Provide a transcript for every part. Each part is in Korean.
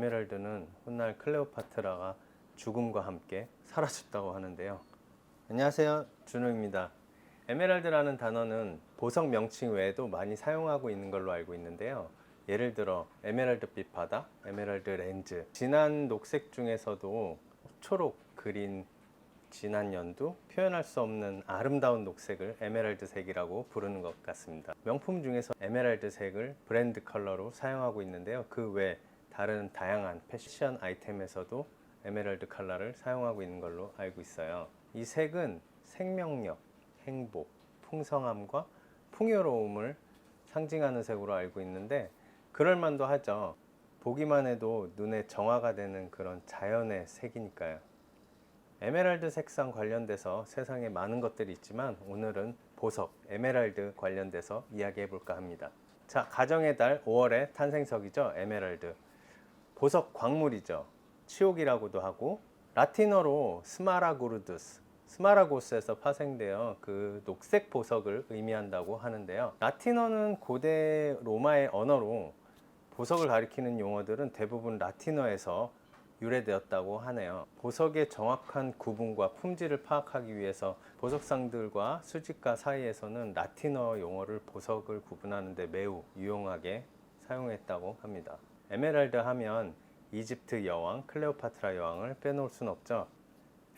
에메랄드는 훗날 클레오파트라가 죽음과 함께 사라졌다고 하는데요. 안녕하세요, 준호입니다. 에메랄드라는 단어는 보석 명칭 외에도 많이 사용하고 있는 걸로 알고 있는데요. 예를 들어 에메랄드빛 바다, 에메랄드 렌즈, 진한 녹색 중에서도 초록, 그린, 진한 연두, 표현할 수 없는 아름다운 녹색을 에메랄드색이라고 부르는 것 같습니다. 명품 중에서 에메랄드색을 브랜드 컬러로 사용하고 있는데요. 그 외 다른 다양한 패션 아이템에서도 에메랄드 컬러를 사용하고 있는 걸로 알고 있어요. 이 색은 생명력, 행복, 풍성함과 풍요로움을 상징하는 색으로 알고 있는데 그럴만도 하죠. 보기만 해도 눈에 정화가 되는 그런 자연의 색이니까요. 에메랄드 색상 관련돼서 세상에 많은 것들이 있지만 오늘은 보석, 에메랄드 관련돼서 이야기해 볼까 합니다. 자, 가정의 달 5월의 탄생석이죠. 에메랄드. 보석 광물이죠. 치옥이라고도 하고 라틴어로 스마라구르두스, 스마라고스에서 파생되어 그 녹색 보석을 의미한다고 하는데요. 라틴어는 고대 로마의 언어로 보석을 가리키는 용어들은 대부분 라틴어에서 유래되었다고 하네요. 보석의 정확한 구분과 품질을 파악하기 위해서 보석상들과 수집가 사이에서는 라틴어 용어를 보석을 구분하는 데 매우 유용하게 사용했다고 합니다. 에메랄드 하면 이집트 여왕 클레오파트라 여왕을 빼놓을 순 없죠.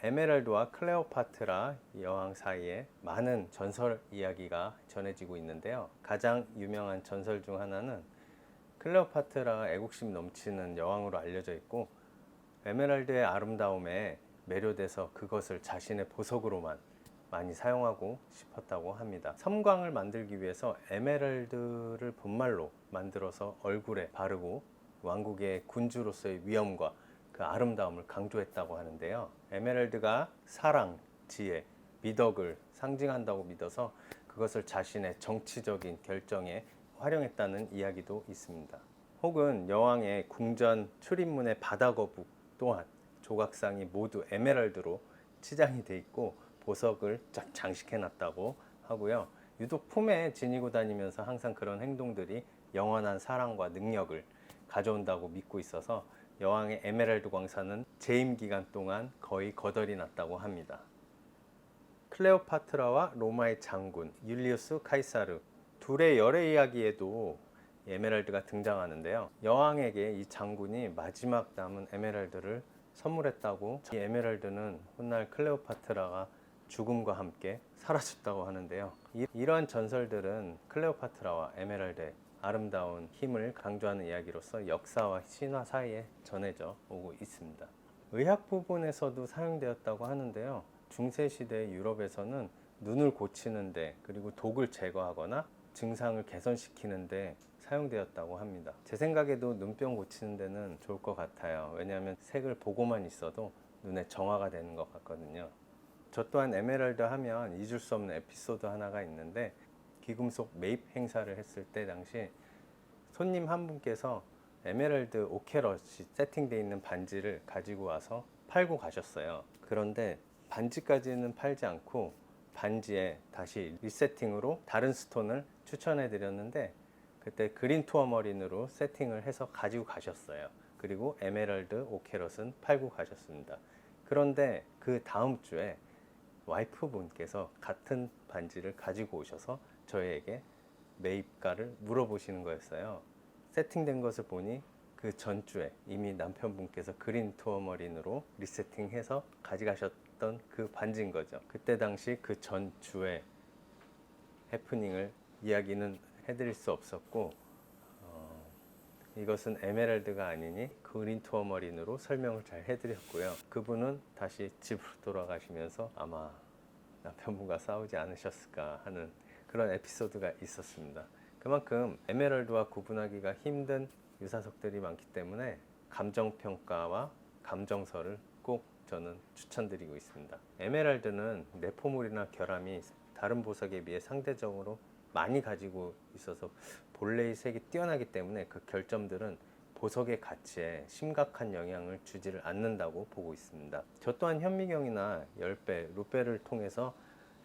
에메랄드와 클레오파트라 여왕 사이에 많은 전설 이야기가 전해지고 있는데요. 가장 유명한 전설 중 하나는 클레오파트라가 애국심 넘치는 여왕으로 알려져 있고 에메랄드의 아름다움에 매료돼서 그것을 자신의 보석으로만 많이 사용하고 싶었다고 합니다. 섬광을 만들기 위해서 에메랄드를 분말로 만들어서 얼굴에 바르고 왕국의 군주로서의 위엄과 그 아름다움을 강조했다고 하는데요. 에메랄드가 사랑, 지혜, 미덕을 상징한다고 믿어서 그것을 자신의 정치적인 결정에 활용했다는 이야기도 있습니다. 혹은 여왕의 궁전 출입문의 바다거북 또한 조각상이 모두 에메랄드로 치장이 돼 있고 보석을 쫙 장식해 놨다고 하고요. 유독 품에 지니고 다니면서 항상 그런 행동들이 영원한 사랑과 능력을 가져온다고 믿고 있어서 여왕의 에메랄드 광산은 재임 기간 동안 거의 거덜이 났다고 합니다. 클레오파트라와 로마의 장군 율리우스 카이사르 둘의 열애 이야기에도 에메랄드가 등장하는데요. 여왕에게 이 장군이 마지막 남은 에메랄드를 선물했다고, 이 에메랄드는 훗날 클레오파트라가 죽음과 함께 사라졌다고 하는데요. 이러한 전설들은 클레오파트라와 에메랄드의 아름다운 힘을 강조하는 이야기로서 역사와 신화 사이에 전해져 오고 있습니다. 의학 부분에서도 사용되었다고 하는데요. 중세시대 유럽에서는 눈을 고치는데 그리고 독을 제거하거나 증상을 개선시키는데 사용되었다고 합니다. 제 생각에도 눈병 고치는 데는 좋을 것 같아요. 왜냐하면 색을 보고만 있어도 눈에 정화가 되는 것 같거든요. 저 또한 에메랄드 하면 잊을 수 없는 에피소드 하나가 있는데 귀금속 매입 행사를 했을 때 당시 손님 한 분께서 에메랄드 오케럿이 세팅되어 있는 반지를 가지고 와서 팔고 가셨어요. 그런데 반지까지는 팔지 않고 반지에 다시 리세팅으로 다른 스톤을 추천해 드렸는데 그때 그린 투어머린으로 세팅을 해서 가지고 가셨어요. 그리고 에메랄드 오케럿은 팔고 가셨습니다. 그런데 그 다음 주에 와이프분께서 같은 반지를 가지고 오셔서 저희에게 매입가를 물어보시는 거였어요. 세팅된 것을 보니 그 전주에 이미 남편분께서 그린 투어머린으로 리세팅해서 가져가셨던 그 반지인 거죠. 그때 당시 그 전주에 해프닝을 이야기는 해드릴 수 없었고 이것은 에메랄드가 아니니 그린 투어머린으로 설명을 잘 해드렸고요. 그분은 다시 집으로 돌아가시면서 아마 남편분과 싸우지 않으셨을까 하는 그런 에피소드가 있었습니다. 그만큼 에메랄드와 구분하기가 힘든 유사석들이 많기 때문에 감정평가와 감정서를 꼭 저는 추천드리고 있습니다. 에메랄드는 내포물이나 결함이 다른 보석에 비해 상대적으로 많이 가지고 있어서 본래의 색이 뛰어나기 때문에 그 결점들은 보석의 가치에 심각한 영향을 주지를 않는다고 보고 있습니다. 저 또한 현미경이나 열배, 루페를 통해서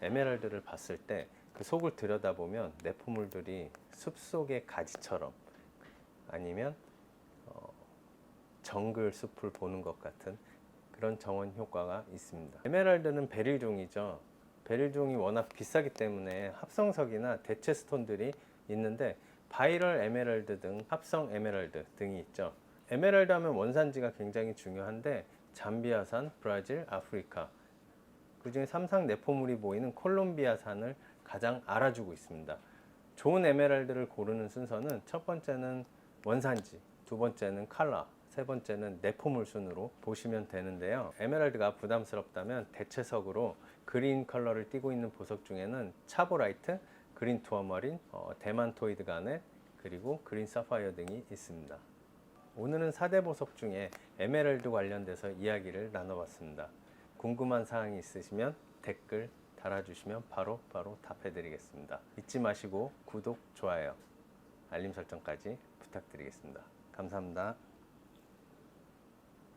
에메랄드를 봤을 때 그 속을 들여다보면 내포물들이 숲속의 가지처럼 아니면 정글 숲을 보는 것 같은 그런 정원 효과가 있습니다. 에메랄드는 베릴종이죠. 베릴종이 워낙 비싸기 때문에 합성석이나 대체 스톤들이 있는데 바이럴 에메랄드 등 합성 에메랄드 등이 있죠. 에메랄드 하면 원산지가 굉장히 중요한데 잠비아산, 브라질, 아프리카, 그중에 삼상 내포물이 보이는 콜롬비아산을 가장 알아주고 있습니다. 좋은 에메랄드를 고르는 순서는 첫 번째는 원산지, 두 번째는 컬러, 세 번째는 내포물 순으로 보시면 되는데요. 에메랄드가 부담스럽다면 대체석으로 그린 컬러를 띠고 있는 보석 중에는 차보라이트, 그린 투어머린, 대만토이드 가넷, 그리고 그린 사파이어 등이 있습니다. 오늘은 4대 보석 중에 에메랄드 관련돼서 이야기를 나눠봤습니다. 궁금한 사항이 있으시면 댓글 달아주시면 바로 답해드리겠습니다. 잊지 마시고 구독, 좋아요, 알림 설정까지 부탁드리겠습니다. 감사합니다.